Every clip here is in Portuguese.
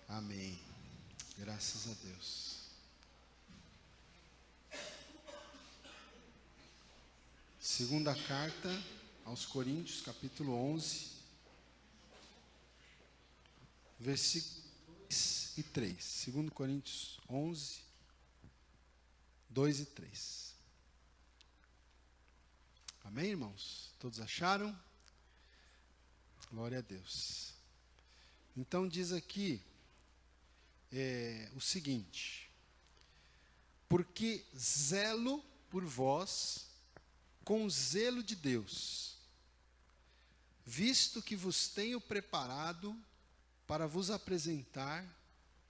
Amém. Graças a Deus. Segunda carta aos Coríntios, capítulo 11, versículos 2 e 3. 2 Coríntios 11, 2 e 3. Amém, irmãos? Todos acharam? Glória a Deus. Então diz aqui o seguinte: porque zelo por vós com zelo de Deus, visto que vos tenho preparado para vos apresentar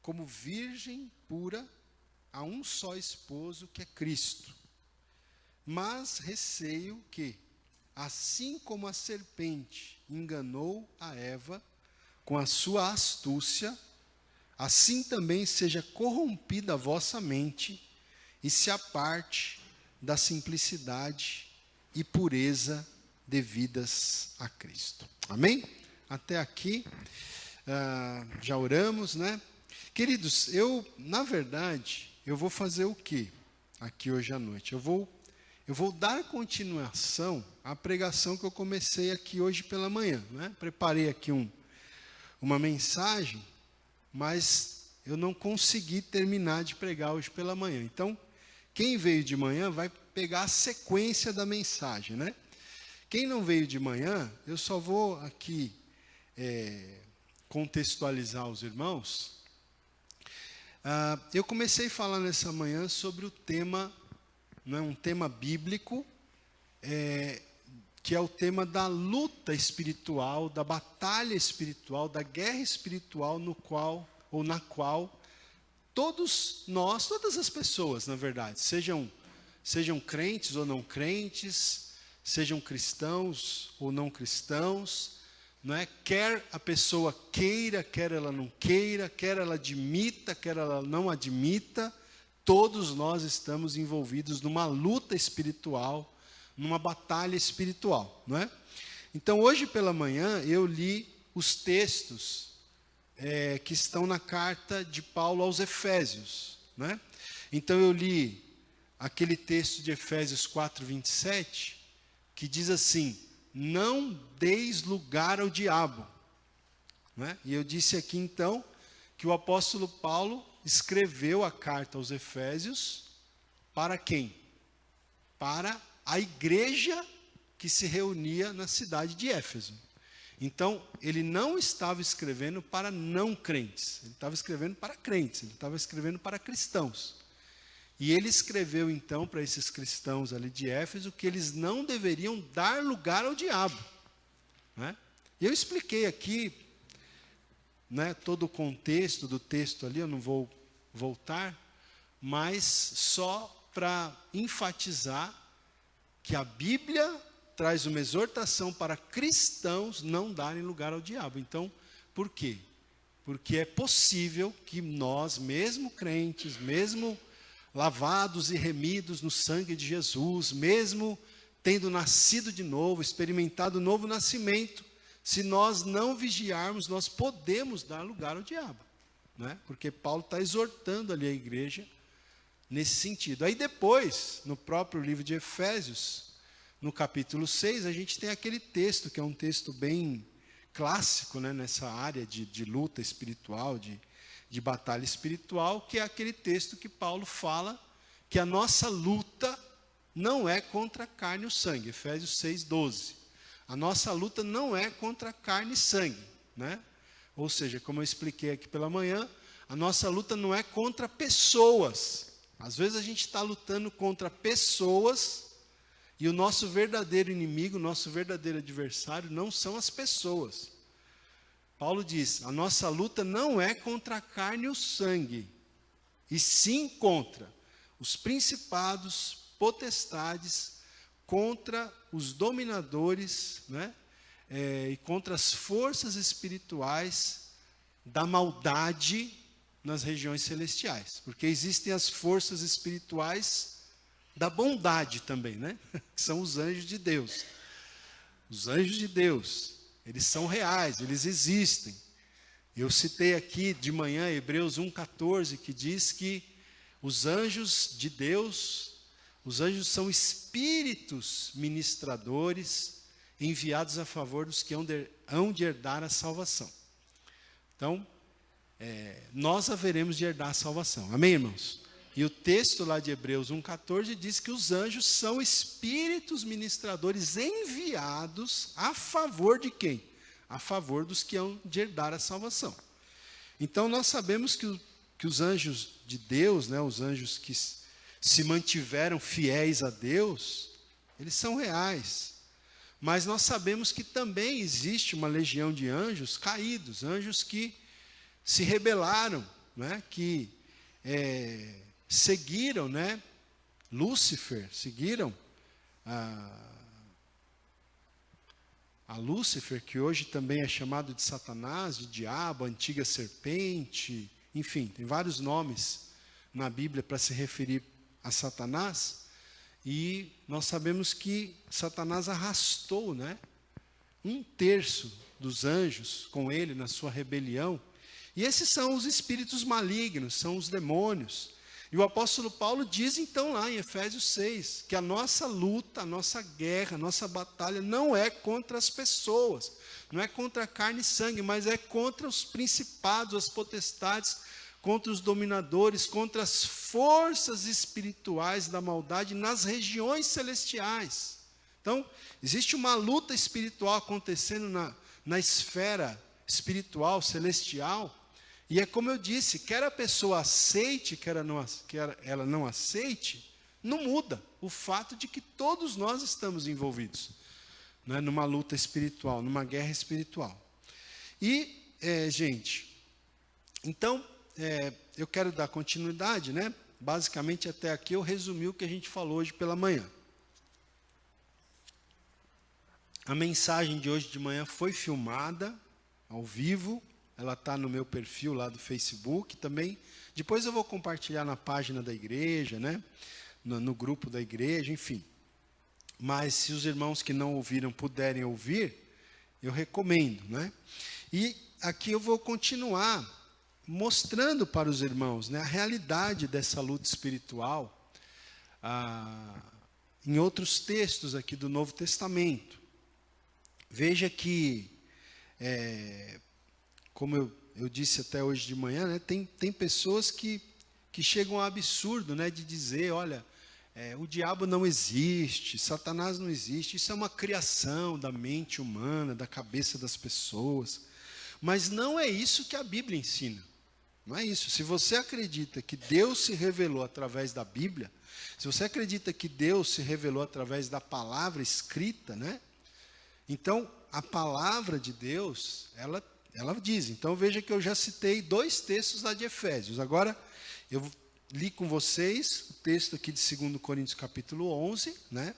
como virgem pura a um só esposo, que é Cristo. Mas receio que, assim como a serpente enganou a Eva com a sua astúcia, assim também seja corrompida a vossa mente e se aparte da simplicidade e pureza devidas a Cristo. Amém? Até aqui, já oramos, né? Queridos, na verdade, eu vou fazer o quê aqui hoje à noite? Eu vou dar continuação à pregação que eu comecei aqui hoje pela manhã, né? Preparei aqui uma mensagem, mas eu não consegui terminar de pregar hoje pela manhã. Então, quem veio de manhã vai pegar a sequência da mensagem, né? Quem não veio de manhã, eu só vou aqui contextualizar os irmãos. Eu comecei a falar nessa manhã sobre o tema, um tema bíblico, que é o tema da luta espiritual, da batalha espiritual, da guerra espiritual na qual todos nós, todas as pessoas, na verdade, sejam crentes ou não crentes, sejam cristãos ou não cristãos, não é? Quer a pessoa queira, quer ela não queira, quer ela admita, quer ela não admita, todos nós estamos envolvidos numa luta espiritual, numa batalha espiritual, não é? Então, hoje pela manhã, eu li os textos que estão na carta de Paulo aos Efésios, né? Então, eu li aquele texto de Efésios 4:27, que diz assim: não deis lugar ao diabo, né? E eu disse aqui, então, que o apóstolo Paulo escreveu a carta aos Efésios para quem? Para a igreja que se reunia na cidade de Éfeso. Então, ele não estava escrevendo para não crentes, ele estava escrevendo para crentes, ele estava escrevendo para cristãos. E ele escreveu, então, para esses cristãos ali de Éfeso, que eles não deveriam dar lugar ao diabo, né? E eu expliquei aqui, né, todo o contexto do texto ali, eu não vou voltar, mas só para enfatizar que a Bíblia traz uma exortação para cristãos não darem lugar ao diabo. Então, por quê? Porque é possível que nós, mesmo crentes, mesmo lavados e remidos no sangue de Jesus, mesmo tendo nascido de novo, experimentado o novo nascimento, se nós não vigiarmos, nós podemos dar lugar ao diabo, né? Porque Paulo está exortando ali a igreja nesse sentido. Aí depois, no próprio livro de Efésios, no capítulo 6, a gente tem aquele texto, que é um texto bem clássico, né, nessa área de luta espiritual, de batalha espiritual, que é aquele texto que Paulo fala que a nossa luta não é contra a carne e o sangue. Efésios 6:12. A nossa luta não é contra a carne e sangue, né? Ou seja, como eu expliquei aqui pela manhã, a nossa luta não é contra pessoas. Às vezes a gente está lutando contra pessoas e o nosso verdadeiro inimigo, o nosso verdadeiro adversário não são as pessoas. Paulo diz, a nossa luta não é contra a carne e o sangue, e sim contra os principados, potestades, contra os dominadores, né? E contra as forças espirituais da maldade nas regiões celestiais. Porque existem as forças espirituais da bondade também, né? Que são os anjos de Deus. Os anjos de Deus, eles são reais, eles existem. Eu citei aqui de manhã Hebreus 1,14, que diz que os anjos de Deus, os anjos são espíritos ministradores enviados a favor dos que hão de herdar a salvação. Então, nós haveremos de herdar a salvação. Amém, irmãos? E o texto lá de Hebreus 1,14 diz que os anjos são espíritos ministradores enviados a favor de quem? A favor dos que hão de herdar a salvação. Então, nós sabemos que os anjos de Deus, né, os anjos que se mantiveram fiéis a Deus, eles são reais. Mas nós sabemos que também existe uma legião de anjos caídos, anjos que se rebelaram, né, que seguiram, né, Lúcifer, seguiram a Lúcifer, que hoje também é chamado de Satanás, de diabo, antiga serpente, enfim, tem vários nomes na Bíblia para se referir a Satanás, e nós sabemos que Satanás arrastou, né, 1/3 dos anjos com ele na sua rebelião, e esses são os espíritos malignos, são os demônios. E o apóstolo Paulo diz então lá em Efésios 6, que a nossa luta, a nossa guerra, a nossa batalha não é contra as pessoas, não é contra a carne e sangue, mas é contra os principados, as potestades, contra os dominadores, contra as forças espirituais da maldade nas regiões celestiais. Então, existe uma luta espiritual acontecendo na esfera espiritual, celestial, e é como eu disse, quer a pessoa aceite, quer ela não aceite, não muda o fato de que todos nós estamos envolvidos, né, numa luta espiritual, numa guerra espiritual. E, gente, então, eu quero dar continuidade, né? Basicamente, até aqui eu resumi o que a gente falou hoje pela manhã. A mensagem de hoje de manhã foi filmada ao vivo. Ela está no meu perfil lá do Facebook também. Depois eu vou compartilhar na página da igreja, né? No grupo da igreja, enfim. Mas se os irmãos que não ouviram puderem ouvir, eu recomendo, né? E aqui eu vou continuar mostrando para os irmãos, né, a realidade dessa luta espiritual em outros textos aqui do Novo Testamento. Veja que, como eu disse até hoje de manhã, né, tem pessoas que chegam ao absurdo, né, de dizer, olha, o diabo não existe, Satanás não existe, isso é uma criação da mente humana, da cabeça das pessoas. Mas não é isso que a Bíblia ensina. Não é isso. Se você acredita que Deus se revelou através da Bíblia, se você acredita que Deus se revelou através da palavra escrita, né? Então, a palavra de Deus, ela diz. Então, veja que eu já citei 2 textos lá de Efésios. Agora, eu li com vocês o texto aqui de 2 Coríntios capítulo 11, né?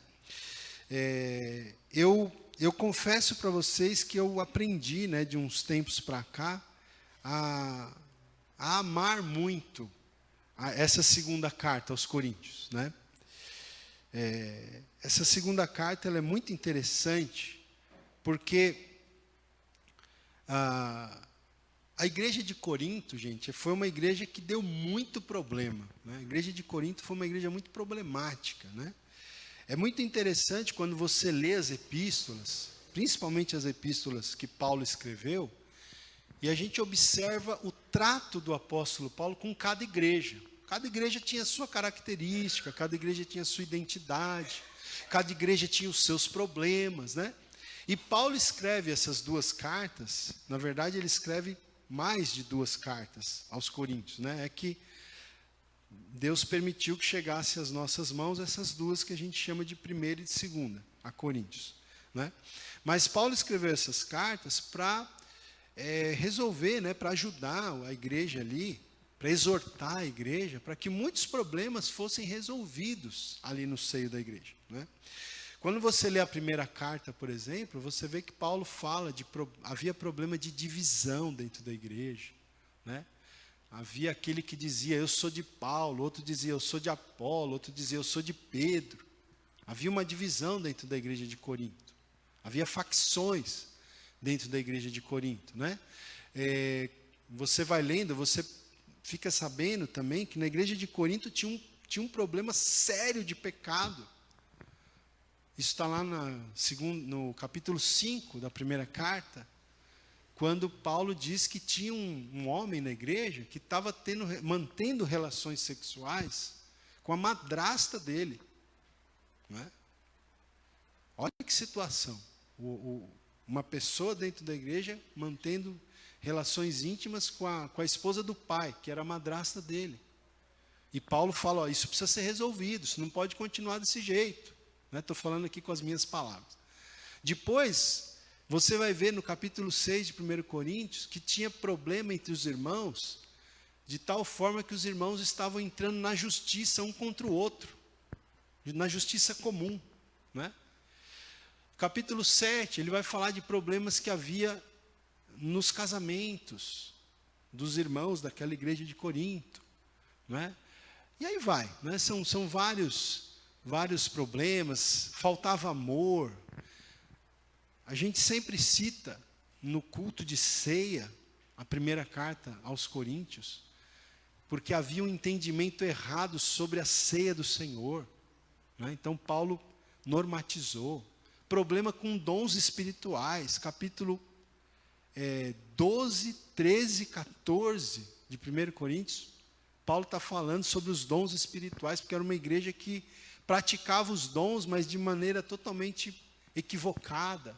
Eu confesso para vocês que eu aprendi, né, de uns tempos para cá, a amar muito essa segunda carta aos Coríntios, né? Essa segunda carta ela é muito interessante, porque a igreja de Corinto, gente, foi uma igreja que deu muito problema, né? A igreja de Corinto foi uma igreja muito problemática, né? É muito interessante quando você lê as epístolas, principalmente as epístolas que Paulo escreveu, e a gente observa o trato do apóstolo Paulo com cada igreja. Cada igreja tinha a sua característica, cada igreja tinha a sua identidade, cada igreja tinha os seus problemas, né? E Paulo escreve essas 2 cartas, na verdade ele escreve mais de 2 cartas aos Coríntios, né? É que Deus permitiu que chegasse às nossas mãos essas 2 que a gente chama de 1ª e de 2ª, a Coríntios, né? Mas Paulo escreveu essas cartas para resolver, né, para ajudar a igreja ali, para exortar a igreja, para que muitos problemas fossem resolvidos ali no seio da igreja, né? Quando você lê a 1ª carta, por exemplo, você vê que Paulo fala havia problema de divisão dentro da igreja, né? Havia aquele que dizia, eu sou de Paulo, outro dizia, eu sou de Apolo, outro dizia, eu sou de Pedro. Havia uma divisão dentro da igreja de Corinto. Havia facções dentro da igreja de Corinto, né? Você vai lendo, você fica sabendo também que na igreja de Corinto tinha um problema sério de pecado. Isso está lá no capítulo 5 da primeira carta, quando Paulo diz que tinha um homem na igreja que estava mantendo relações sexuais com a madrasta dele. Não é? Olha que situação. Uma pessoa dentro da igreja mantendo relações íntimas com a esposa do pai, que era a madrasta dele. E Paulo fala, ó, isso precisa ser resolvido, isso não pode continuar desse jeito. Estou falando aqui com as minhas palavras. Depois, você vai ver no capítulo 6 de 1 Coríntios, que tinha problema entre os irmãos, de tal forma que os irmãos estavam entrando na justiça um contra o outro, na justiça comum. Né? Capítulo 7, ele vai falar de problemas que havia nos casamentos dos irmãos daquela igreja de Corinto. Né? E aí vai, né? São vários problemas, faltava amor. A gente sempre cita no culto de ceia, a primeira carta aos Coríntios, porque havia um entendimento errado sobre a ceia do Senhor. Né? Então Paulo normatizou. Problema com dons espirituais, capítulo 12, 13, 14 de 1 Coríntios. Paulo está falando sobre os dons espirituais, porque era uma igreja que praticava os dons, mas de maneira totalmente equivocada.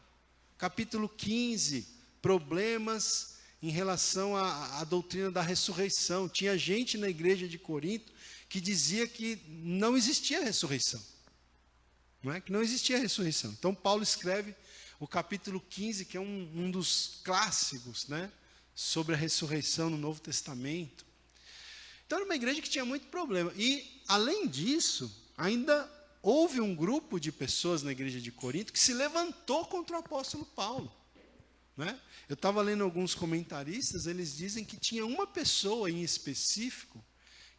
Capítulo 15, problemas em relação à doutrina da ressurreição. Tinha gente na igreja de Corinto que dizia que não existia ressurreição. Não é? Que não existia ressurreição. Então Paulo escreve o capítulo 15, que é um dos clássicos, né, sobre a ressurreição no Novo Testamento. Então era uma igreja que tinha muito problema. E, além disso, ainda houve um grupo de pessoas na igreja de Corinto que se levantou contra o apóstolo Paulo. Né? Eu estava lendo alguns comentaristas, eles dizem que tinha uma pessoa em específico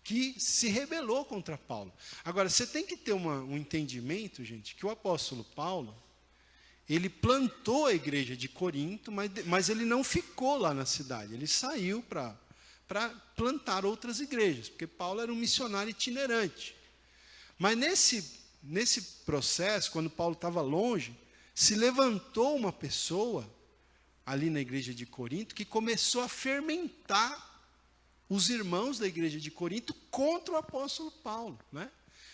que se rebelou contra Paulo. Agora, você tem que ter um entendimento, gente, que o apóstolo Paulo, ele plantou a igreja de Corinto, mas ele não ficou lá na cidade. Ele saiu para plantar outras igrejas, porque Paulo era um missionário itinerante. Mas nesse processo, quando Paulo estava longe, se levantou uma pessoa ali na igreja de Corinto que começou a fermentar os irmãos da igreja de Corinto contra o apóstolo Paulo. Né?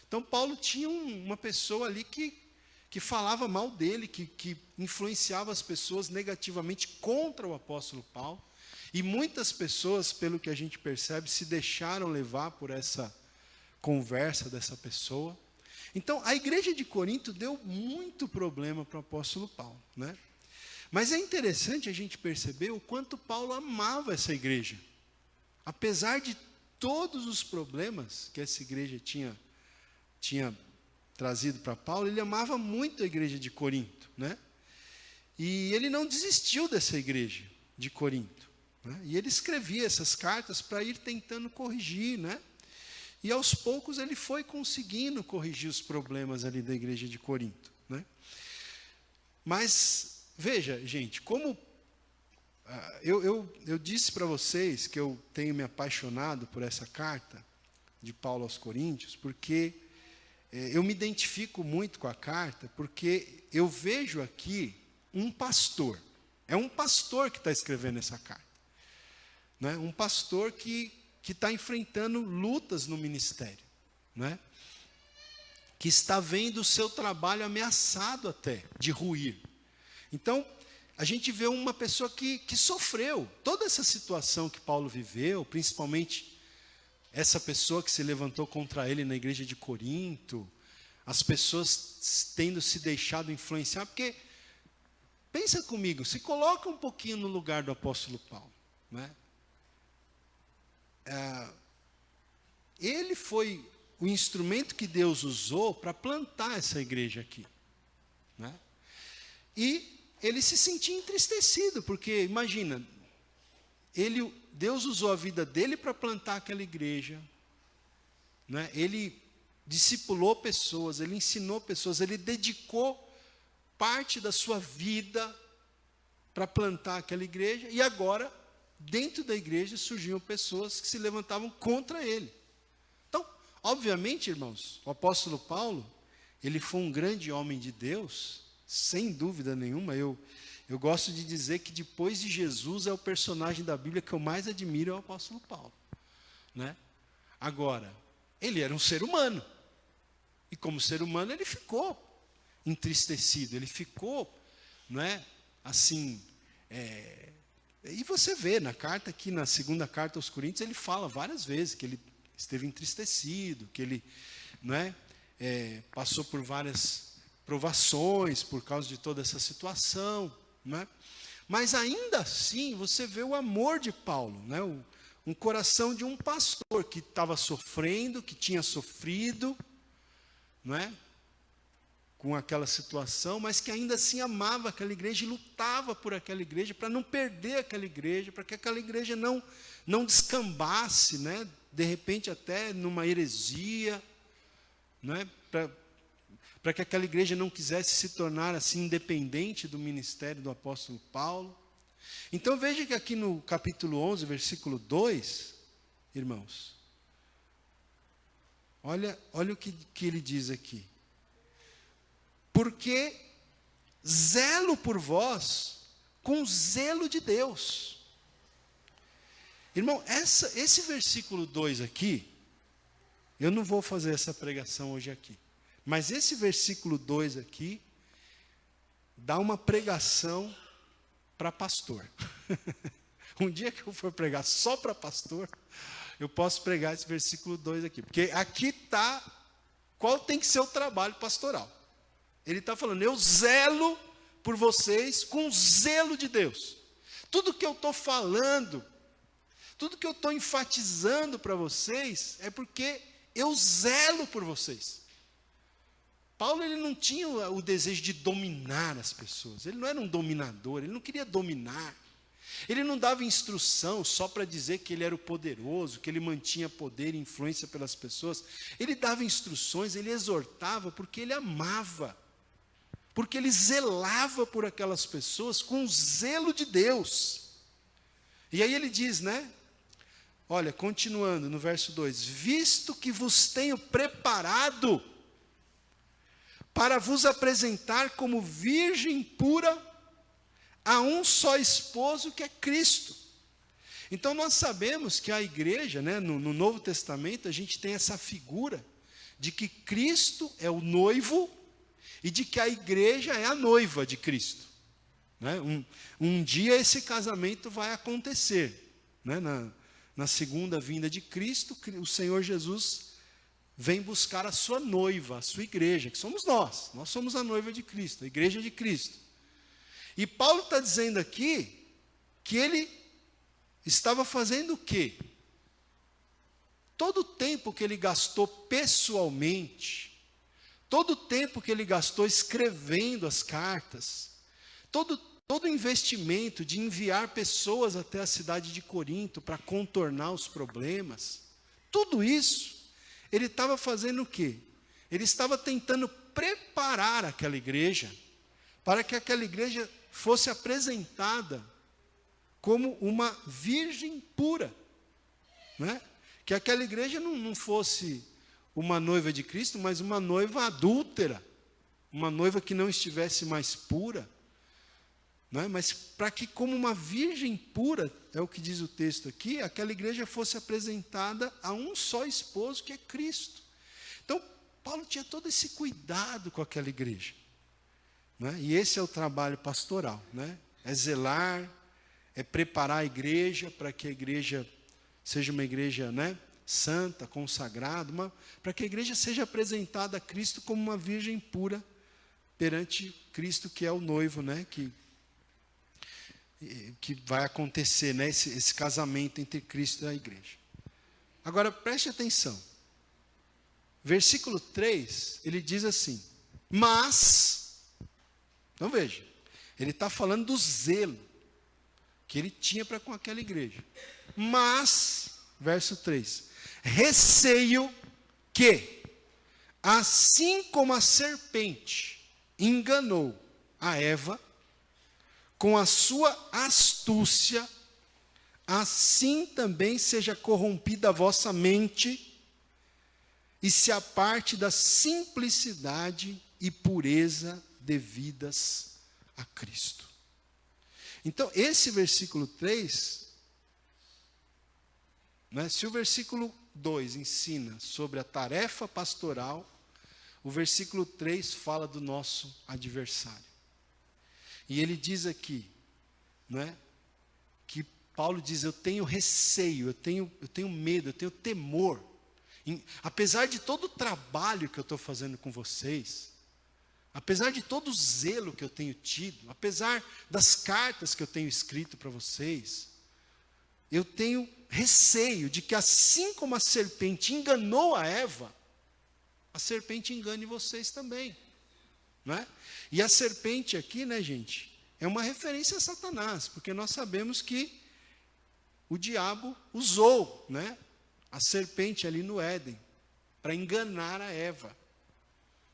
Então Paulo tinha uma pessoa ali que falava mal dele, que influenciava as pessoas negativamente contra o apóstolo Paulo. E muitas pessoas, pelo que a gente percebe, se deixaram levar por essa conversa dessa pessoa. Então, a igreja de Corinto deu muito problema para o apóstolo Paulo. Né? Mas é interessante a gente perceber o quanto Paulo amava essa igreja. Apesar de todos os problemas que essa igreja tinha trazido para Paulo, ele amava muito a igreja de Corinto. Né? E ele não desistiu dessa igreja de Corinto. Né? E ele escrevia essas cartas para ir tentando corrigir, né? E aos poucos ele foi conseguindo corrigir os problemas ali da igreja de Corinto. Né? Mas, veja, gente, como eu disse para vocês que eu tenho me apaixonado por essa carta de Paulo aos Coríntios, porque eu me identifico muito com a carta, porque eu vejo aqui um pastor. É um pastor que está escrevendo essa carta. Né? Um pastor que está enfrentando lutas no ministério, né? Que está vendo o seu trabalho ameaçado até de ruir. Então, a gente vê uma pessoa que sofreu toda essa situação que Paulo viveu, principalmente essa pessoa que se levantou contra ele na igreja de Corinto, as pessoas tendo se deixado influenciar, porque, pensa comigo, se coloca um pouquinho no lugar do apóstolo Paulo, né? Ele foi o instrumento que Deus usou para plantar essa igreja aqui. Né? E ele se sentia entristecido, porque, imagina, Deus usou a vida dele para plantar aquela igreja, né? Ele discipulou pessoas, ele ensinou pessoas, ele dedicou parte da sua vida para plantar aquela igreja, e agora, dentro da igreja, surgiam pessoas que se levantavam contra ele. Então, obviamente, irmãos, o apóstolo Paulo, ele foi um grande homem de Deus, sem dúvida nenhuma. Eu gosto de dizer que depois de Jesus é o personagem da Bíblia que eu mais admiro, é o apóstolo Paulo, né? Agora, ele era um ser humano, e como ser humano ele ficou entristecido, ele ficou, não é, assim, e você vê na carta aqui, na segunda carta aos Coríntios, ele fala várias vezes que ele esteve entristecido, que ele, não é, passou por várias provações por causa de toda essa situação, não é? Mas ainda assim você vê o amor de Paulo, né? Um coração de um pastor que estava sofrendo, que tinha sofrido, não é? Com aquela situação, mas que ainda assim amava aquela igreja e lutava por aquela igreja, para não perder aquela igreja, para que aquela igreja não descambasse, né? De repente até numa heresia, né? Para que aquela igreja não quisesse se tornar assim independente do ministério do apóstolo Paulo. Então veja que aqui no capítulo 11, versículo 2, irmãos, olha o que ele diz aqui. Porque zelo por vós com zelo de Deus. Irmão, esse versículo 2 aqui, eu não vou fazer essa pregação hoje aqui, mas esse versículo 2 aqui dá uma pregação para pastor. Um dia que eu for pregar só para pastor, eu posso pregar esse versículo 2 aqui, porque aqui está qual tem que ser o trabalho pastoral. Ele está falando, eu zelo por vocês com zelo de Deus. Tudo que eu estou falando, tudo que eu estou enfatizando para vocês, é porque eu zelo por vocês. Paulo, ele não tinha o desejo de dominar as pessoas, ele não era um dominador, ele não queria dominar. Ele não dava instrução só para dizer que ele era o poderoso, que ele mantinha poder e influência pelas pessoas. Ele dava instruções, ele exortava porque ele amava. Porque ele zelava por aquelas pessoas com o zelo de Deus. E aí ele diz, né? Olha, continuando no verso 2: visto que vos tenho preparado para vos apresentar como virgem pura a um só esposo, que é Cristo. Então nós sabemos que a igreja, né, no Novo Testamento, a gente tem essa figura de que Cristo é o noivo e de que a igreja é a noiva de Cristo, né? Um dia esse casamento vai acontecer, né? Na segunda vinda de Cristo, o Senhor Jesus vem buscar a sua noiva, a sua igreja, que somos nós somos a noiva de Cristo, a igreja de Cristo. E Paulo está dizendo aqui que ele estava fazendo o quê? Todo o tempo que ele gastou pessoalmente, todo o tempo que ele gastou escrevendo as cartas, todo o investimento de enviar pessoas até a cidade de Corinto para contornar os problemas, tudo isso, ele estava fazendo o quê? Ele estava tentando preparar aquela igreja, para que aquela igreja fosse apresentada como uma virgem pura, né? Que aquela igreja não fosse uma noiva de Cristo, mas uma noiva adúltera, uma noiva que não estivesse mais pura, né? Mas para que como uma virgem pura, é o que diz o texto aqui, aquela igreja fosse apresentada a um só esposo, que é Cristo. Então, Paulo tinha todo esse cuidado com aquela igreja, né? E esse é o trabalho pastoral, né? É zelar, é preparar a igreja para que a igreja seja uma igreja, né, santa, consagrada, para que a igreja seja apresentada a Cristo como uma virgem pura perante Cristo, que é o noivo, né, que vai acontecer, né, esse casamento entre Cristo e a igreja. Agora preste atenção, versículo 3, ele diz assim, mas, então veja, ele está falando do zelo que ele tinha para com aquela igreja. Mas, verso 3, receio que, assim como a serpente enganou a Eva, com a sua astúcia, assim também seja corrompida a vossa mente, e se aparte da simplicidade e pureza devidas a Cristo. Então, esse versículo 3, né, se o versículo 2 ensina sobre a tarefa pastoral, o versículo 3 fala do nosso adversário. E ele diz aqui, né, que Paulo diz, eu tenho receio, eu tenho medo, eu tenho temor. Apesar de todo o trabalho que eu estou fazendo com vocês, apesar de todo o zelo que eu tenho tido, apesar das cartas que eu tenho escrito para vocês, eu tenho receio de que assim como a serpente enganou a Eva, a serpente engane vocês também. Não é? E a serpente aqui, né, gente, é uma referência a Satanás, porque nós sabemos que o diabo usou, né, a serpente ali no Éden, para enganar a Eva.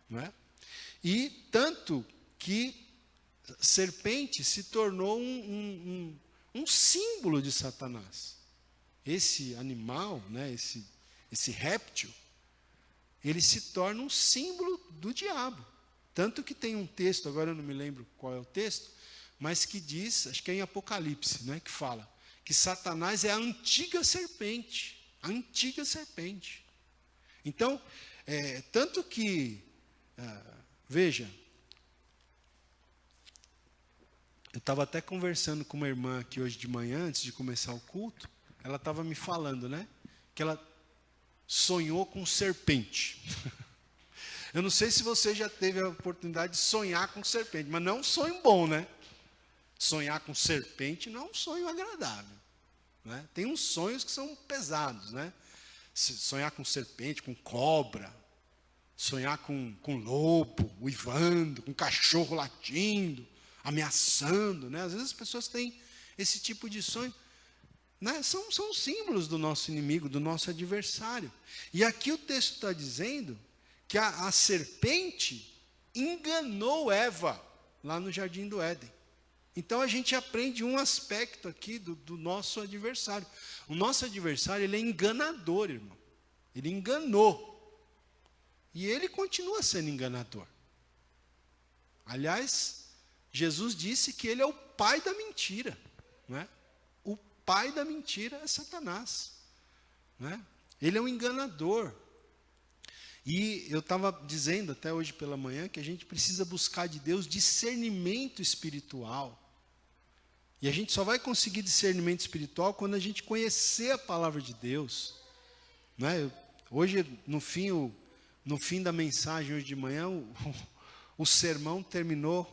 Não é? E tanto que a serpente se tornou um símbolo de Satanás. Esse animal, né, esse réptil, ele se torna um símbolo do diabo. Tanto que tem um texto, agora eu não me lembro qual é o texto, mas que diz, acho que é em Apocalipse, né, que fala que Satanás é a antiga serpente. A antiga serpente. Então, tanto que, veja, eu estava até conversando com uma irmã aqui hoje de manhã, antes de começar o culto, ela estava me falando, né, que ela sonhou com serpente. Eu não sei se você já teve a oportunidade de sonhar com serpente, mas não é um sonho bom, né? Sonhar com serpente não é um sonho agradável. Né? Tem uns sonhos que são pesados, né? Sonhar com serpente, com cobra, sonhar com lobo, uivando, com cachorro latindo, ameaçando, né? Às vezes as pessoas têm esse tipo de sonho, né? São símbolos do nosso inimigo, do nosso adversário. E aqui o texto está dizendo que a serpente enganou Eva lá no jardim do Éden. Então a gente aprende um aspecto aqui do nosso adversário. O nosso adversário, ele é enganador, irmão. Ele enganou. E ele continua sendo enganador. Aliás, Jesus disse que ele é o pai da mentira. Não é? O pai da mentira é Satanás. Não é? Ele é um enganador. E eu estava dizendo até hoje pela manhã que a gente precisa buscar de Deus discernimento espiritual. E a gente só vai conseguir discernimento espiritual quando a gente conhecer a palavra de Deus. Né? Hoje, no fim da mensagem, hoje de manhã, o sermão terminou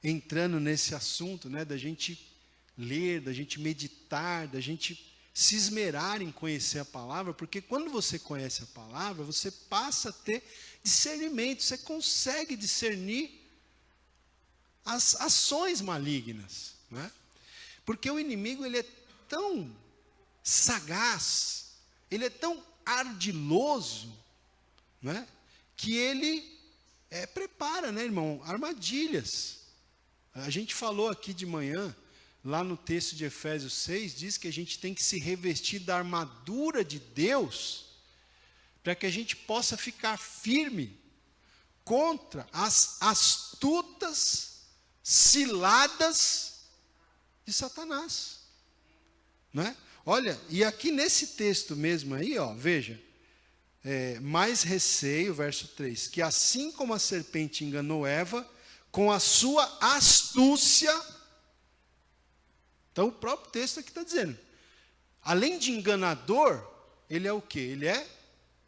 entrando nesse assunto, né, da gente ler, da gente meditar, da gente se esmerar em conhecer a palavra, porque quando você conhece a palavra, você passa a ter discernimento, você consegue discernir as ações malignas, né? Porque o inimigo, ele é tão sagaz, ele é tão ardiloso, né, que ele prepara, né, irmão, armadilhas. A gente falou aqui de manhã, lá no texto de Efésios 6, diz que a gente tem que se revestir da armadura de Deus, para que a gente possa ficar firme contra as astutas ciladas de Satanás. Né? Olha, e aqui nesse texto mesmo aí, ó, veja, mais receio, verso 3, que assim como a serpente enganou Eva, com a sua astúcia. Então o próprio texto aqui está dizendo, além de enganador, ele é o quê? Ele é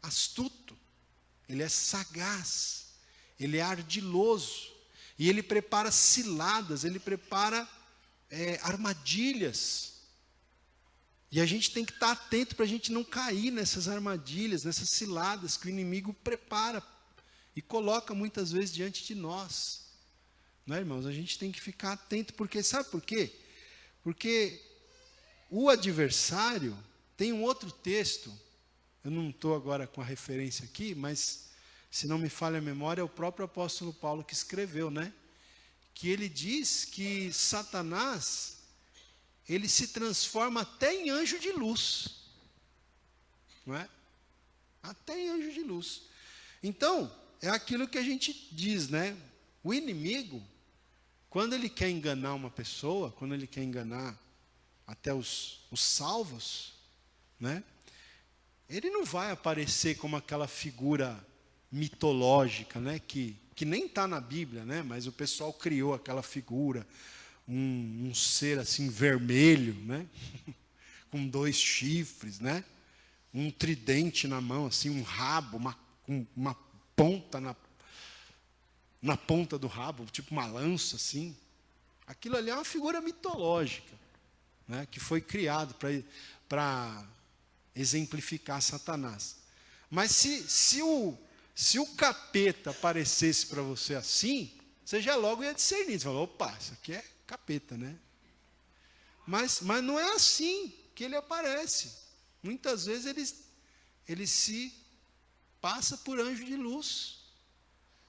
astuto, ele é sagaz, ele é ardiloso, e ele prepara ciladas, ele prepara armadilhas. E a gente tem que estar atento para a gente não cair nessas armadilhas, nessas ciladas que o inimigo prepara e coloca muitas vezes diante de nós. Não é, irmãos? A gente tem que ficar atento, porque sabe por quê? Porque o adversário, tem um outro texto, eu não estou agora com a referência aqui, mas se não me falha a memória, é o próprio apóstolo Paulo que escreveu, né? Que ele diz que Satanás, ele se transforma até em anjo de luz, não é? Até em anjo de luz. Então, é aquilo que a gente diz, né? O inimigo, quando ele quer enganar uma pessoa, quando ele quer enganar até os salvos, né? Ele não vai aparecer como aquela figura mitológica, né? Que nem está na Bíblia, né? Mas o pessoal criou aquela figura, um ser assim vermelho, né? Com 2 chifres, né? Um tridente na mão, assim, um rabo, uma ponta na ponta do rabo, tipo uma lança, assim. Aquilo ali é uma figura mitológica, né? Que foi criado para exemplificar Satanás. Mas se o capeta aparecesse para você assim, você já logo ia discernir. Você fala, opa, isso aqui é capeta, né? Mas não é assim que ele aparece. Muitas vezes ele se passa por anjo de luz.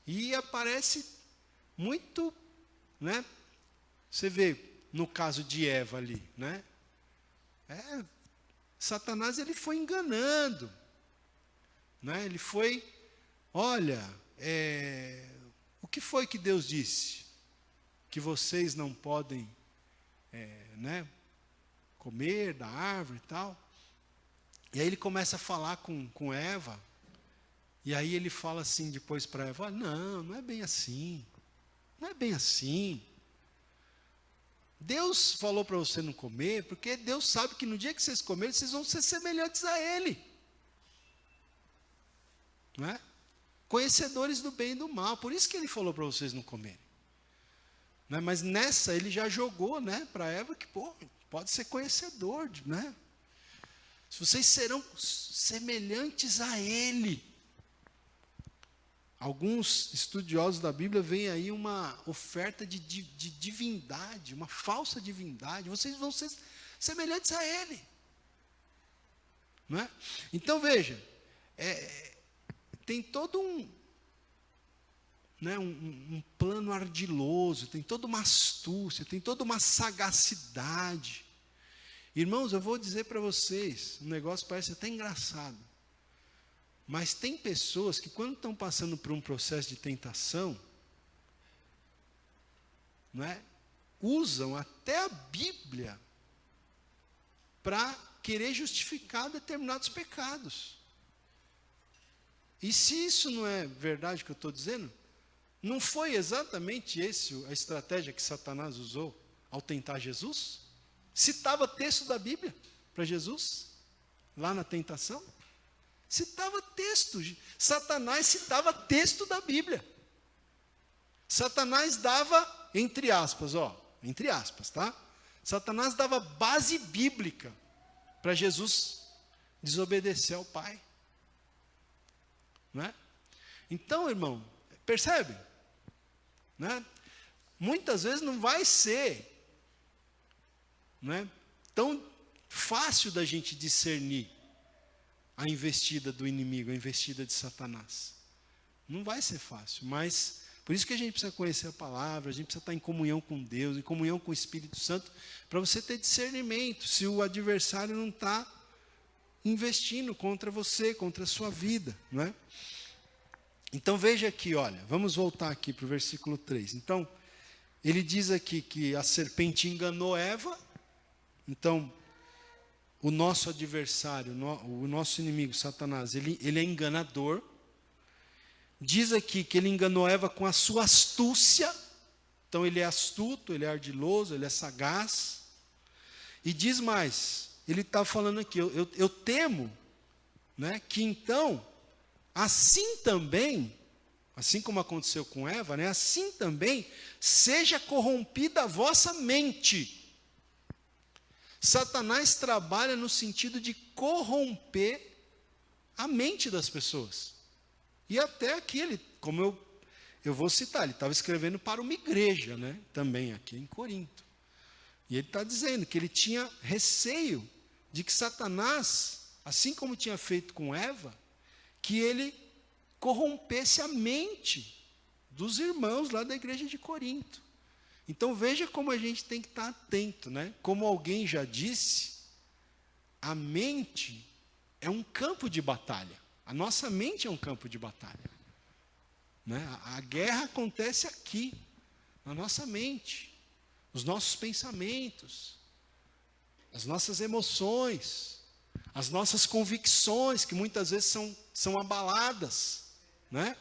E aparece muito, né? Você vê no caso de Eva ali, né? Satanás, ele foi enganando, né? Ele foi, olha, o que foi que Deus disse? Que vocês não podem, né, comer da árvore e tal. E aí ele começa a falar com Eva, e aí ele fala assim depois para Eva, não é bem assim, não é bem assim. Deus falou para você não comer, porque Deus sabe que no dia que vocês comerem, vocês vão ser semelhantes a Ele. Não é? Conhecedores do bem e do mal, por isso que Ele falou para vocês não comerem. Não é? Mas nessa, Ele já jogou, né, para Eva que, pode ser conhecedor, né? Vocês serão semelhantes a Ele. Alguns estudiosos da Bíblia veem aí uma oferta de divindade, uma falsa divindade. Vocês vão ser semelhantes a Ele. Não é? Então veja, tem todo um plano ardiloso, tem toda uma astúcia, tem toda uma sagacidade. Irmãos, eu vou dizer para vocês, o negócio parece até engraçado. Mas tem pessoas que quando estão passando por um processo de tentação, não é, usam até a Bíblia para querer justificar determinados pecados. E se isso não é verdade que eu estou dizendo, não foi exatamente essa a estratégia que Satanás usou ao tentar Jesus? Citava texto da Bíblia para Jesus, lá na tentação. Citava texto, Satanás citava texto da Bíblia. Satanás dava, entre aspas, tá? Satanás dava base bíblica para Jesus desobedecer ao Pai. Não é? Então, irmão, percebe? Né? Muitas vezes não vai ser, né, tão fácil da gente discernir a investida do inimigo, a investida de Satanás. Não vai ser fácil, mas por isso que a gente precisa conhecer a palavra, a gente precisa estar em comunhão com Deus, em comunhão com o Espírito Santo, para você ter discernimento, se o adversário não está investindo contra você, contra a sua vida, não é? Então veja aqui, olha, vamos voltar aqui para o versículo 3. Então, ele diz aqui que a serpente enganou Eva, então o nosso adversário, o nosso inimigo, Satanás, ele é enganador. Diz aqui que ele enganou Eva com a sua astúcia. Então ele é astuto, ele é ardiloso, ele é sagaz. E diz mais, ele está falando aqui, eu temo, né, que então, assim também, assim como aconteceu com Eva, né, assim também, seja corrompida a vossa mente. Satanás trabalha no sentido de corromper a mente das pessoas. E até aqui, como eu vou citar, ele estava escrevendo para uma igreja, né, também aqui em Corinto. E ele está dizendo que ele tinha receio de que Satanás, assim como tinha feito com Eva, que ele corrompesse a mente dos irmãos lá da igreja de Corinto. Então veja como a gente tem que estar atento, né? Como alguém já disse, a mente é um campo de batalha. A nossa mente é um campo de batalha, né? A guerra acontece aqui, na nossa mente, os nossos pensamentos, as nossas emoções, as nossas convicções, que muitas vezes são abaladas, né?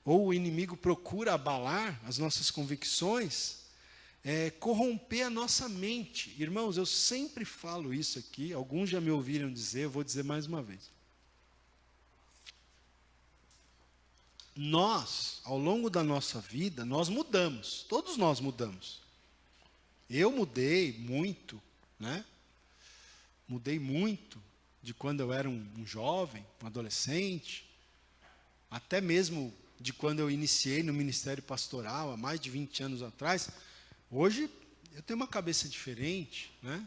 Ou o inimigo procura abalar as nossas convicções, corromper a nossa mente. Irmãos, eu sempre falo isso aqui, alguns já me ouviram dizer, eu vou dizer mais uma vez. Nós, ao longo da nossa vida, nós mudamos, todos nós mudamos. Eu mudei muito, né? Mudei muito de quando eu era um jovem, um adolescente, até mesmo de quando eu iniciei no ministério pastoral, há mais de 20 anos atrás. Hoje, eu tenho uma cabeça diferente, né?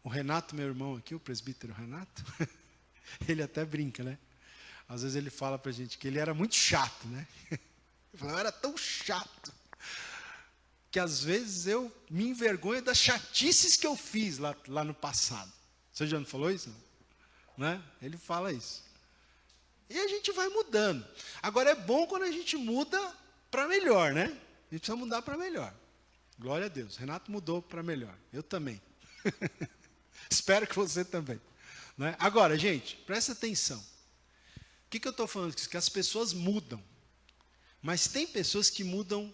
O Renato, meu irmão aqui, o presbítero Renato, ele até brinca, né? Às vezes ele fala para a gente que ele era muito chato, né? Ele falou, eu era tão chato, que às vezes eu me envergonho das chatices que eu fiz lá no passado. Você já não falou isso? Né? Ele fala isso. E a gente vai mudando. Agora é bom quando a gente muda para melhor, né? A gente precisa mudar para melhor. Glória a Deus. Renato mudou para melhor. Eu também. Espero que você também. Né? Agora, gente, presta atenção. O que eu estou falando? Que as pessoas mudam. Mas tem pessoas que mudam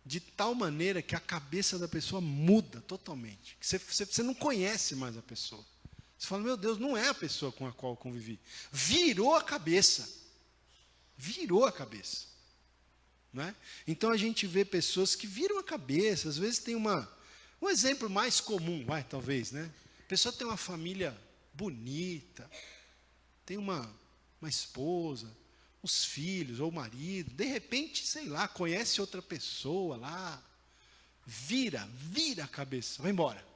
de tal maneira que a cabeça da pessoa muda totalmente. Que você não conhece mais a pessoa. Você fala, meu Deus, não é a pessoa com a qual eu convivi. Virou a cabeça. Virou a cabeça. Né? Então a gente vê pessoas que viram a cabeça. Às vezes tem um exemplo mais comum, talvez, né? A pessoa tem uma família bonita, tem uma esposa, os filhos ou o marido, de repente, sei lá, conhece outra pessoa lá, vira a cabeça, vai embora.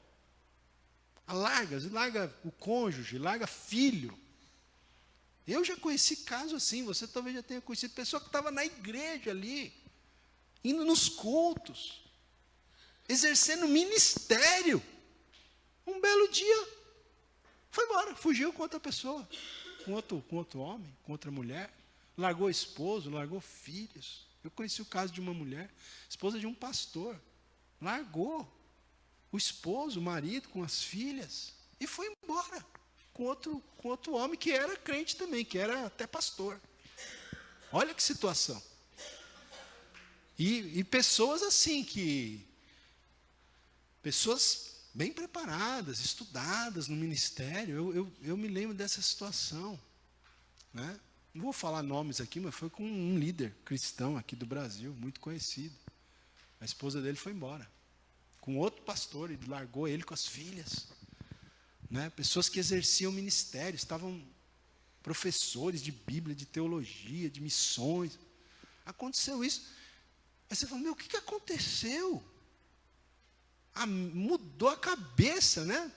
Larga o cônjuge, larga filho. Eu já conheci casos assim, você talvez já tenha conhecido pessoa que estava na igreja ali, indo nos cultos, exercendo ministério. Um belo dia, foi embora, fugiu com outra pessoa, com outro homem, com outra mulher. Largou esposo, largou filhos. Eu conheci o caso de uma mulher, esposa de um pastor. Largou o esposo, o marido, com as filhas. E foi embora com outro homem que era crente também, que era até pastor. Olha que situação. E pessoas assim pessoas bem preparadas, estudadas no ministério. Eu me lembro dessa situação, né? Não vou falar nomes aqui, mas foi com um líder cristão aqui do Brasil, muito conhecido. A esposa dele foi embora, com outro pastor, e largou ele com as filhas. Né? Pessoas que exerciam ministério, estavam professores de Bíblia, de teologia, de missões. Aconteceu isso. Aí você fala, o que aconteceu? Mudou a cabeça, né?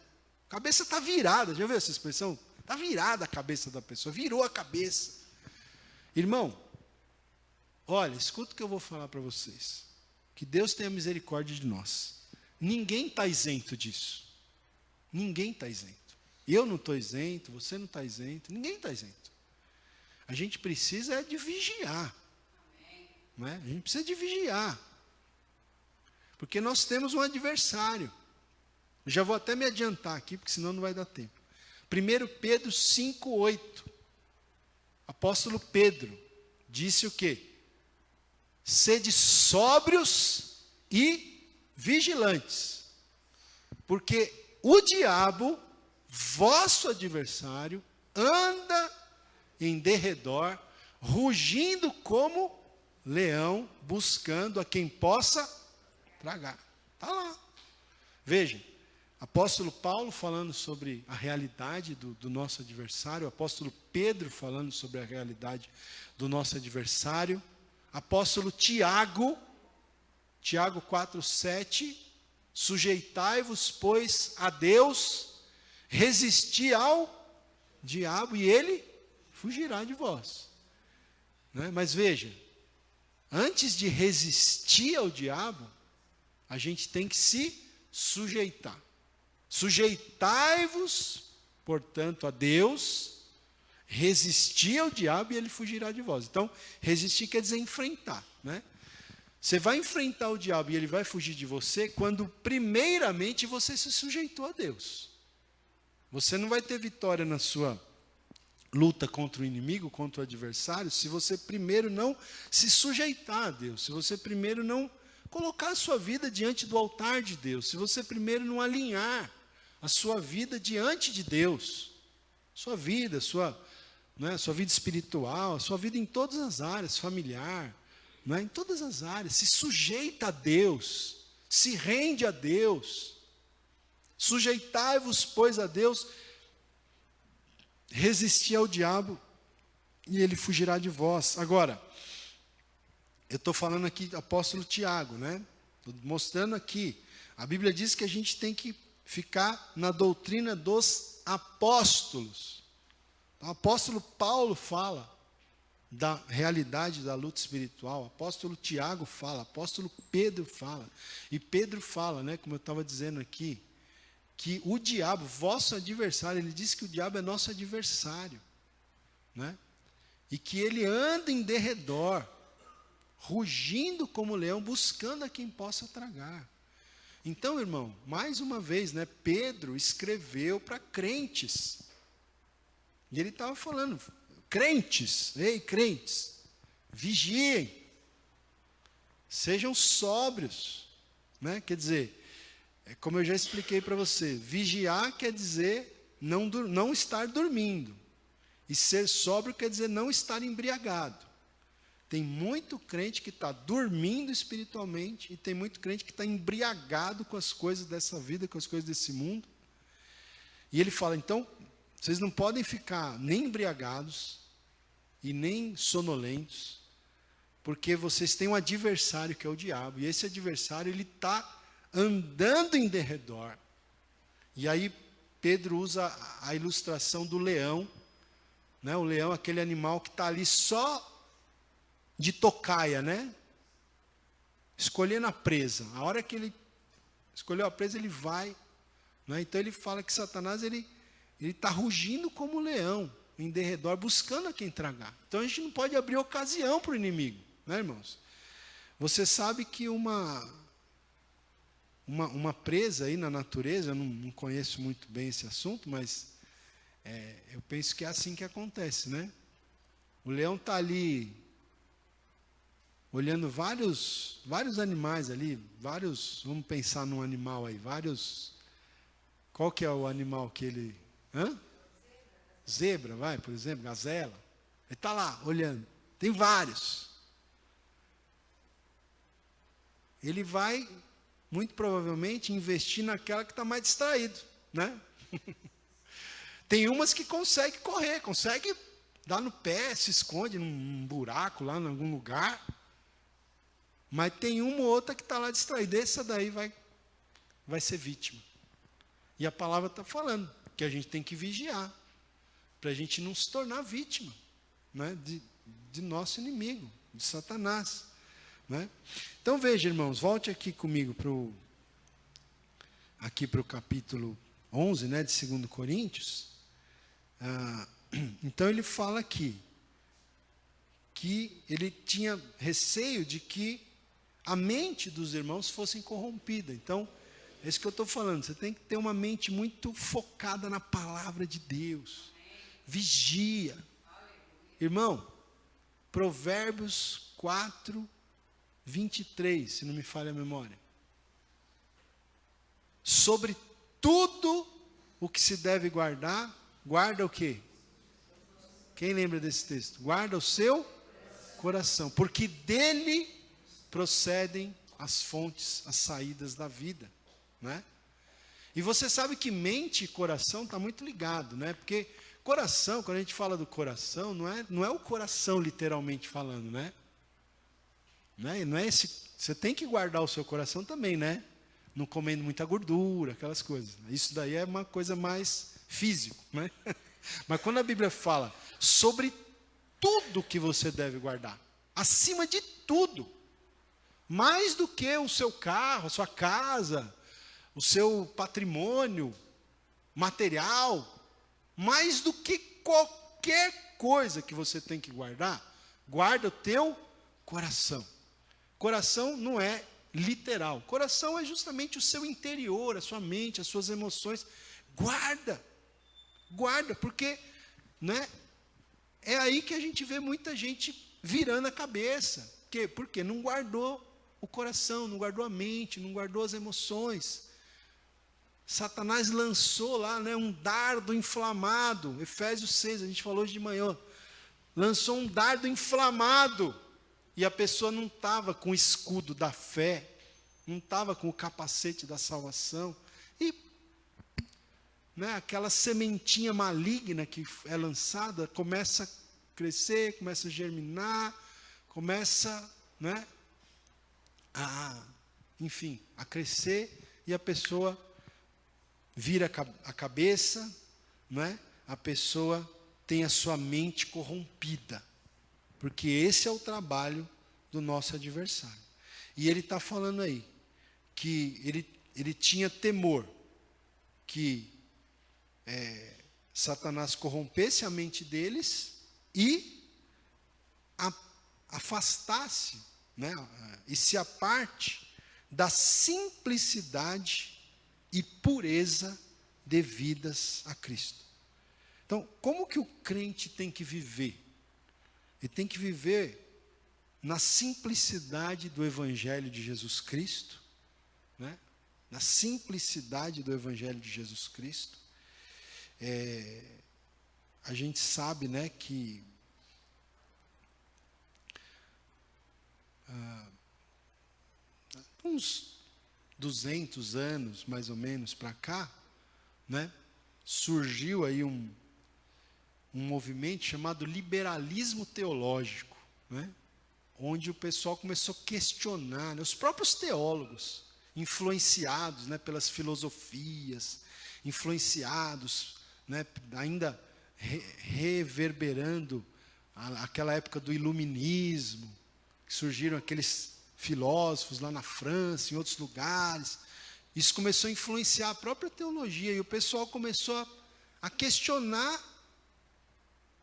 A cabeça está virada, já viu essa expressão? Está virada a cabeça da pessoa, virou a cabeça. Irmão, olha, escuta o que eu vou falar para vocês. Que Deus tenha misericórdia de nós. Ninguém está isento disso. Ninguém está isento. Eu não estou isento, você não está isento, ninguém está isento. A gente precisa de vigiar. Não é? A gente precisa de vigiar. Porque nós temos um adversário. Eu já vou até me adiantar aqui, porque senão não vai dar tempo. 1 Pedro 5,8. Apóstolo Pedro disse o quê? Sede sóbrios e vigilantes. Porque o diabo, vosso adversário, anda em derredor, rugindo como leão, buscando a quem possa tragar. Está lá. Vejam, apóstolo Paulo falando sobre a realidade do nosso adversário, apóstolo Pedro falando sobre a realidade do nosso adversário, apóstolo Tiago 4,7, Sujeitai-vos, pois, a Deus, resisti ao diabo e ele fugirá de vós. Né? Mas veja, antes de resistir ao diabo, a gente tem que se sujeitar. Sujeitai-vos, portanto, a Deus, resisti ao diabo e ele fugirá de vós. Então, resistir quer dizer enfrentar, né? Você vai enfrentar o diabo e ele vai fugir de você quando, primeiramente, você se sujeitou a Deus. Você não vai ter vitória na sua luta contra o inimigo, contra o adversário, se você primeiro não se sujeitar a Deus, se você primeiro não colocar a sua vida diante do altar de Deus, se você primeiro não alinhar a sua vida diante de Deus, sua vida, sua vida espiritual, sua vida em todas as áreas, familiar, em todas as áreas, se sujeita a Deus, se rende a Deus. Sujeitai-vos, pois, a Deus, resisti ao diabo e ele fugirá de vós. Agora, eu estou falando aqui apóstolo Tiago, né? Estou mostrando aqui. A Bíblia diz que a gente tem que ficar na doutrina dos apóstolos. O apóstolo Paulo fala da realidade da luta espiritual, o apóstolo Tiago fala, o apóstolo Pedro fala, e Pedro fala, né, como eu estava dizendo aqui, que o diabo, vosso adversário, ele diz que o diabo é nosso adversário, né, e que ele anda em derredor, rugindo como leão, buscando a quem possa tragar. Então, irmão, mais uma vez, né, Pedro escreveu para crentes, e ele estava falando, crentes, ei crentes, vigiem, sejam sóbrios, né? Quer dizer, como eu já expliquei para você, vigiar quer dizer não estar dormindo, e ser sóbrio quer dizer não estar embriagado. Tem muito crente que está dormindo espiritualmente, e tem muito crente que está embriagado com as coisas dessa vida, com as coisas desse mundo, e ele fala, então, vocês não podem ficar nem embriagados e nem sonolentos, porque vocês têm um adversário que é o diabo, e esse adversário ele está andando em derredor. E aí Pedro usa a ilustração do leão, né? O leão é aquele animal que está ali só de tocaia, né? Escolhendo a presa. A hora que ele escolheu a presa, ele vai, né? Então ele fala que Satanás ele está rugindo como um leão, em derredor, buscando a quem tragar. Então a gente não pode abrir ocasião para o inimigo, né, irmãos? Você sabe que uma presa aí na natureza, eu não conheço muito bem esse assunto, mas eu penso que é assim que acontece, né? O leão está ali, olhando vários animais ali, vamos pensar num animal aí, qual que é o animal que ele... Zebra, por exemplo, gazela. Ele está lá, olhando. Tem vários. Ele vai, muito provavelmente, investir naquela que está mais distraído, né? Tem umas que consegue correr, consegue dar no pé, se esconde num buraco lá, em algum lugar. Mas tem uma ou outra que está lá distraída. Essa daí vai ser vítima. E a palavra está falando que a gente tem que vigiar, para a gente não se tornar vítima, né, de nosso inimigo, de Satanás, né? Então veja, irmãos, volte aqui comigo para o capítulo 11, né, de 2 Coríntios. Então ele fala aqui que ele tinha receio de que a mente dos irmãos fosse corrompida. Então, é isso que eu estou falando, você tem que ter uma mente muito focada na palavra de Deus. Vigia. Irmão, Provérbios 4, 23, se não me falha a memória. Sobre tudo o que se deve guardar, guarda o quê? Quem lembra desse texto? Guarda o seu coração, porque dele procedem as fontes, as saídas da vida, né? E você sabe que mente e coração está muito ligado, né? Porque coração, quando a gente fala do coração, não é o coração literalmente falando, né? Não é esse, você tem que guardar o seu coração também, né? não comendo muita gordura, aquelas coisas. Isso daí é uma coisa mais físico, né? Mas quando a Bíblia fala sobre tudo que você deve guardar, acima de tudo, mais do que o seu carro, a sua casa, o seu patrimônio material, mais do que qualquer coisa que você tem que guardar, guarda o teu coração. Coração não é literal. Coração é justamente o seu interior, a sua mente, as suas emoções. Guarda, porque, né, é aí que a gente vê muita gente virando a cabeça. Porque não guardou o coração, não guardou a mente, não guardou as emoções. Satanás lançou lá, né, um dardo inflamado. Efésios 6, a gente falou hoje de manhã. Lançou um dardo inflamado. E a pessoa não estava com o escudo da fé, não estava com o capacete da salvação. E, né, aquela sementinha maligna que é lançada começa a crescer, começa a germinar, começa, né, a crescer, e a pessoa vira a cabeça, né, a pessoa tem a sua mente corrompida. Porque esse é o trabalho do nosso adversário. E ele está falando aí que ele tinha temor que Satanás corrompesse a mente deles e afastasse, né, e se aparte da simplicidade e pureza devidas a Cristo. Então, como que o crente tem que viver? Ele tem que viver na simplicidade do Evangelho de Jesus Cristo, né? Na simplicidade do Evangelho de Jesus Cristo. A gente sabe, né, que uns 200 anos, mais ou menos, para cá, né, surgiu aí um movimento chamado liberalismo teológico, né? Onde o pessoal começou a questionar, né? Os próprios teólogos, influenciados, né, pelas filosofias, influenciados, né, ainda reverberando aquela época do iluminismo, que surgiram aqueles filósofos lá na França, em outros lugares. Isso começou a influenciar a própria teologia, e o pessoal começou a questionar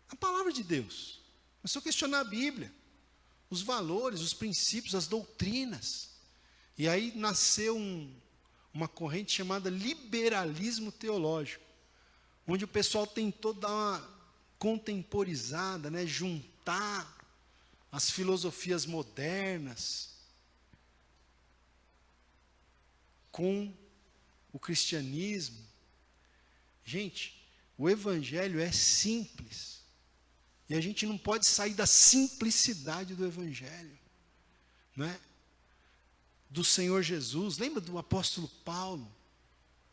a palavra de Deus. Começou a questionar a Bíblia, os valores, os princípios, as doutrinas. E aí nasceu uma corrente chamada liberalismo teológico, onde o pessoal tentou dar uma contemporizada, né, juntar as filosofias modernas com o cristianismo. Gente, o Evangelho é simples. E a gente não pode sair da simplicidade do Evangelho, né? Do Senhor Jesus. Lembra do apóstolo Paulo?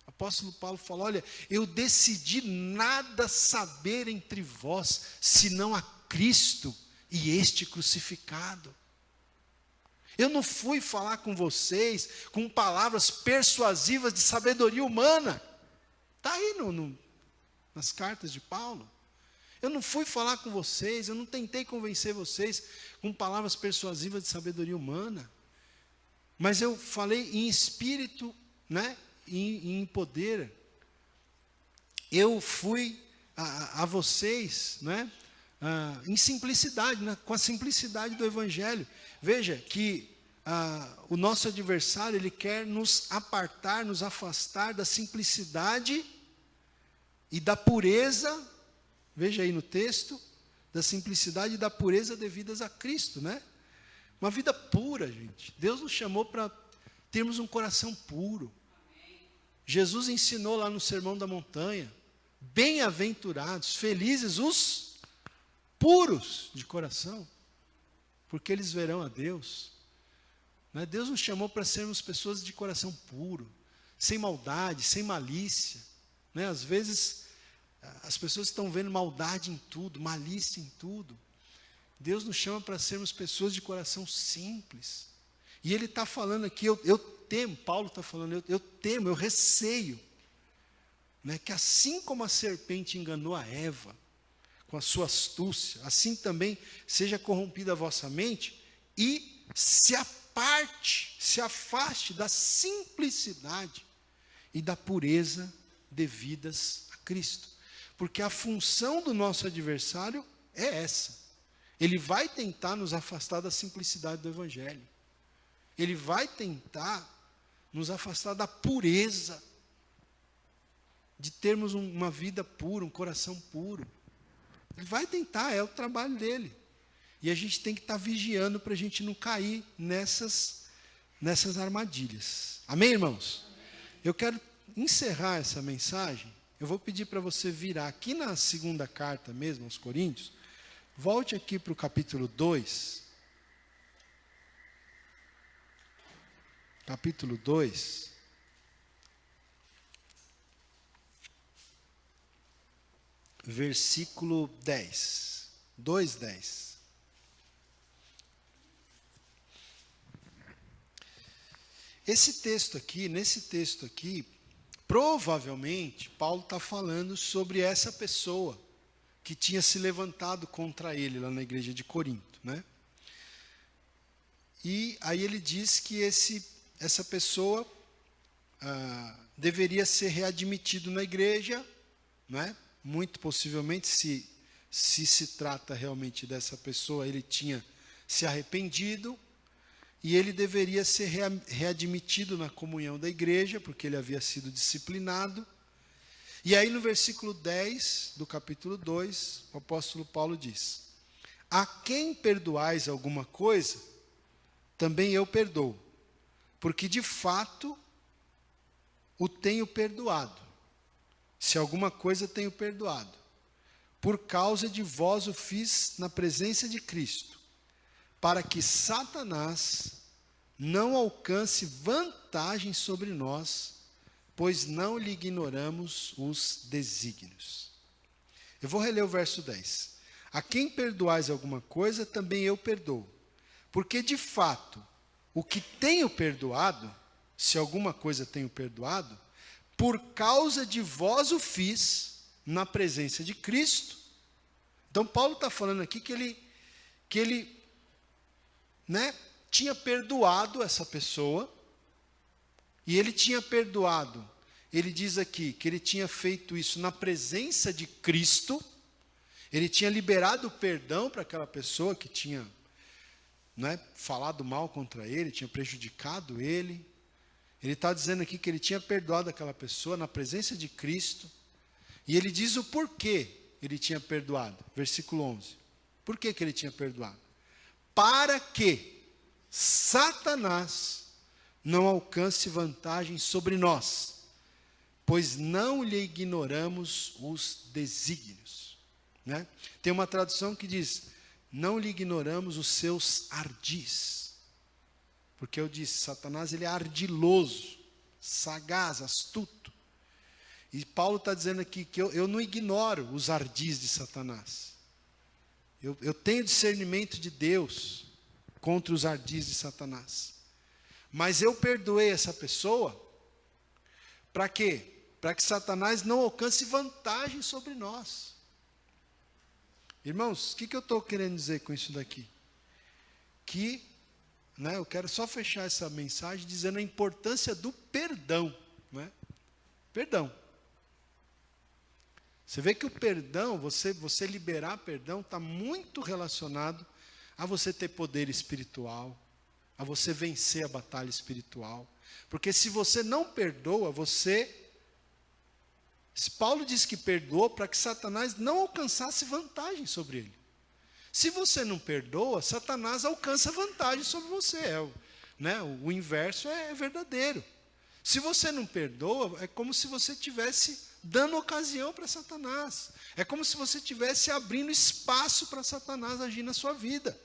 O apóstolo Paulo falou: olha, eu decidi nada saber entre vós, senão a Cristo e este crucificado. Eu não fui falar com vocês com palavras persuasivas de sabedoria humana. Está aí nas cartas de Paulo. Eu não fui falar com vocês, eu não tentei convencer vocês com palavras persuasivas de sabedoria humana. Mas eu falei em espírito, né, e em poder. Eu fui a vocês, né, em simplicidade, né, com a simplicidade do Evangelho. Veja que o nosso adversário, ele quer nos apartar, nos afastar da simplicidade e da pureza. Veja aí no texto, da simplicidade e da pureza devidas a Cristo, né? Uma vida pura, gente. Deus nos chamou para termos um coração puro. Jesus ensinou lá no Sermão da Montanha: bem-aventurados, felizes os puros de coração, porque eles verão a Deus. Né? Deus nos chamou para sermos pessoas de coração puro, sem maldade, sem malícia. Né? Às vezes as pessoas estão vendo maldade em tudo, malícia em tudo. Deus nos chama para sermos pessoas de coração simples. E ele está falando aqui, eu temo, Paulo está falando, eu temo, eu receio, né, que assim como a serpente enganou a Eva, com a sua astúcia, assim também seja corrompida a vossa mente, e se aparte, se afaste da simplicidade e da pureza devidas a Cristo. Porque a função do nosso adversário é essa. Ele vai tentar nos afastar da simplicidade do Evangelho. Ele vai tentar nos afastar da pureza, de termos uma vida pura, um coração puro. Ele vai tentar, é o trabalho dele. E a gente tem que estar vigiando para a gente não cair nessas armadilhas. Amém, irmãos? Eu quero encerrar essa mensagem. Eu vou pedir para você virar aqui na segunda carta mesmo, aos Coríntios. Volte aqui para o capítulo 2. Capítulo 2. Versículo 10. 2:10. Nesse texto aqui, provavelmente, Paulo está falando sobre essa pessoa que tinha se levantado contra ele lá na igreja de Corinto, né? E aí ele diz que essa pessoa deveria ser readmitido na igreja, né? Muito possivelmente, se trata realmente dessa pessoa, ele tinha se arrependido, e ele deveria ser readmitido na comunhão da igreja, porque ele havia sido disciplinado. E aí no versículo 10 do capítulo 2, o apóstolo Paulo diz: a quem perdoais alguma coisa, também eu perdoo, porque de fato o tenho perdoado. Se alguma coisa tenho perdoado, por causa de vós o fiz na presença de Cristo, para que Satanás não alcance vantagem sobre nós, pois não lhe ignoramos os desígnios. Eu vou reler o verso 10. A quem perdoais alguma coisa, também eu perdoo, porque de fato o que tenho perdoado, se alguma coisa tenho perdoado, por causa de vós o fiz na presença de Cristo. Então Paulo está falando aqui que ele né, tinha perdoado essa pessoa, e ele tinha perdoado, ele diz aqui que ele tinha feito isso na presença de Cristo, ele tinha liberado o perdão para aquela pessoa que tinha falado mal contra ele, tinha prejudicado ele. Ele está dizendo aqui que ele tinha perdoado aquela pessoa na presença de Cristo. E ele diz o porquê ele tinha perdoado. Versículo 11. Por que ele tinha perdoado? Para que Satanás não alcance vantagem sobre nós, pois não lhe ignoramos os desígnios. Né? Tem uma tradução que diz: não lhe ignoramos os seus ardis. Porque eu disse, Satanás ele é ardiloso, sagaz, astuto. E Paulo está dizendo aqui que eu não ignoro os ardis de Satanás. Eu tenho discernimento de Deus contra os ardis de Satanás. Mas eu perdoei essa pessoa, para quê? Para que Satanás não alcance vantagem sobre nós. Irmãos, o que eu estou querendo dizer com isso daqui? Que eu quero só fechar essa mensagem dizendo a importância do perdão. Perdão. Você vê que o perdão, você liberar perdão, está muito relacionado a você ter poder espiritual, a você vencer a batalha espiritual. Porque se você não perdoa, Paulo diz que perdoou para que Satanás não alcançasse vantagem sobre ele. Se você não perdoa, Satanás alcança vantagem sobre você. O inverso é verdadeiro. Se você não perdoa, é como se você estivesse dando ocasião para Satanás. É como se você estivesse abrindo espaço para Satanás agir na sua vida.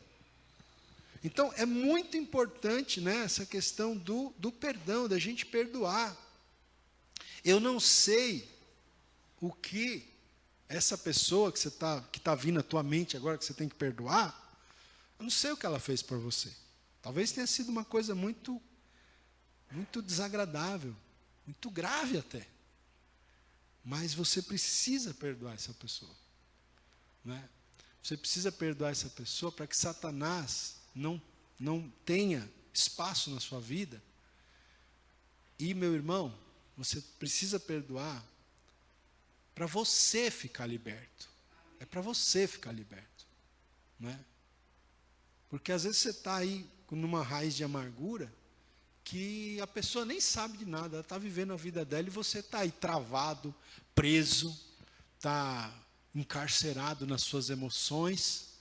Então, é muito importante essa questão do perdão, da gente perdoar. Eu não sei o que essa pessoa que está vindo à tua mente agora, que você tem que perdoar, eu não sei o que ela fez por você. Talvez tenha sido uma coisa muito desagradável, muito grave até. Mas você precisa perdoar essa pessoa, né? Você precisa perdoar essa pessoa para que Satanás não tenha espaço na sua vida. E, meu irmão, você precisa perdoar para você ficar liberto. É para você ficar liberto, né? Porque às vezes você está aí numa raiz de amargura que a pessoa nem sabe de nada, ela está vivendo a vida dela e você está aí travado, preso, está encarcerado nas suas emoções,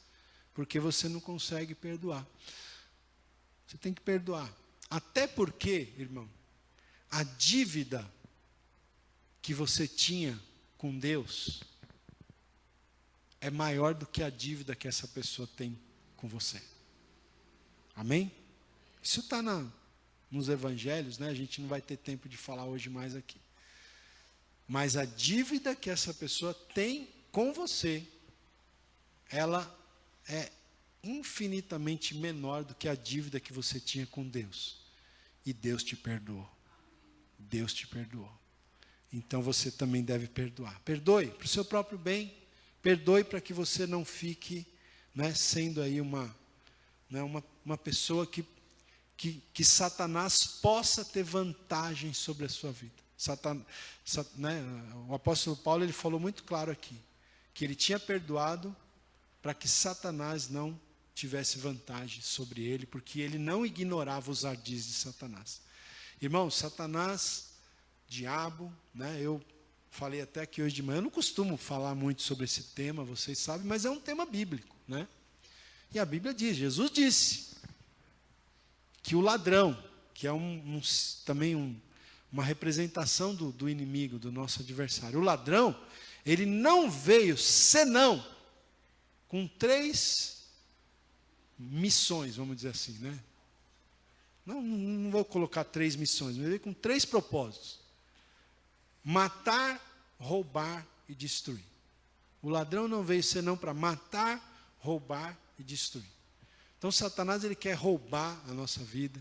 porque você não consegue perdoar. Você tem que perdoar. Até porque, irmão, a dívida que você tinha com Deus é maior do que a dívida que essa pessoa tem com você. Amém? Isso está nos evangelhos, né? A gente não vai ter tempo de falar hoje mais aqui. Mas a dívida que essa pessoa tem com você, ela é infinitamente menor do que a dívida que você tinha com Deus. E Deus te perdoou. Deus te perdoou. Então você também deve perdoar. Perdoe para o seu próprio bem. Perdoe para que você não fique, né, sendo aí uma pessoa que Satanás possa ter vantagem sobre a sua vida. O apóstolo Paulo, ele falou muito claro aqui, que ele tinha perdoado para que Satanás não tivesse vantagem sobre ele, porque ele não ignorava os ardis de Satanás. Irmão, Satanás, diabo, né, eu falei até aqui hoje de manhã, eu não costumo falar muito sobre esse tema, vocês sabem, mas é um tema bíblico, né? E a Bíblia diz, Jesus disse, que o ladrão, que é também uma representação do inimigo, do nosso adversário, o ladrão, ele não veio senão com 3 missões, vamos dizer assim, né? Não vou colocar 3 missões, mas veio com 3 propósitos: matar, roubar e destruir. O ladrão não veio senão para matar, roubar e destruir. Então Satanás, ele quer roubar a nossa vida,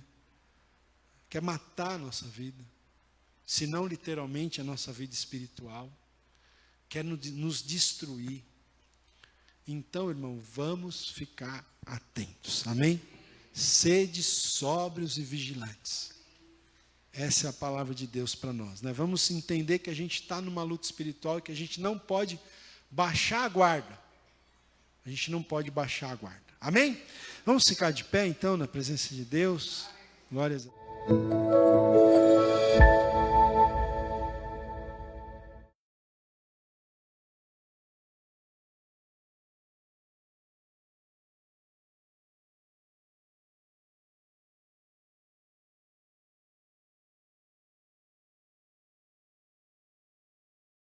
quer matar a nossa vida, se não literalmente a nossa vida espiritual, quer nos destruir. Então, irmão, vamos ficar atentos, amém? Sede sóbrios e vigilantes. Essa é a palavra de Deus para nós, né? Vamos entender que a gente está numa luta espiritual e que a gente não pode baixar a guarda. A gente não pode baixar a guarda. Amém? Vamos ficar de pé, então, na presença de Deus. Glórias a Deus.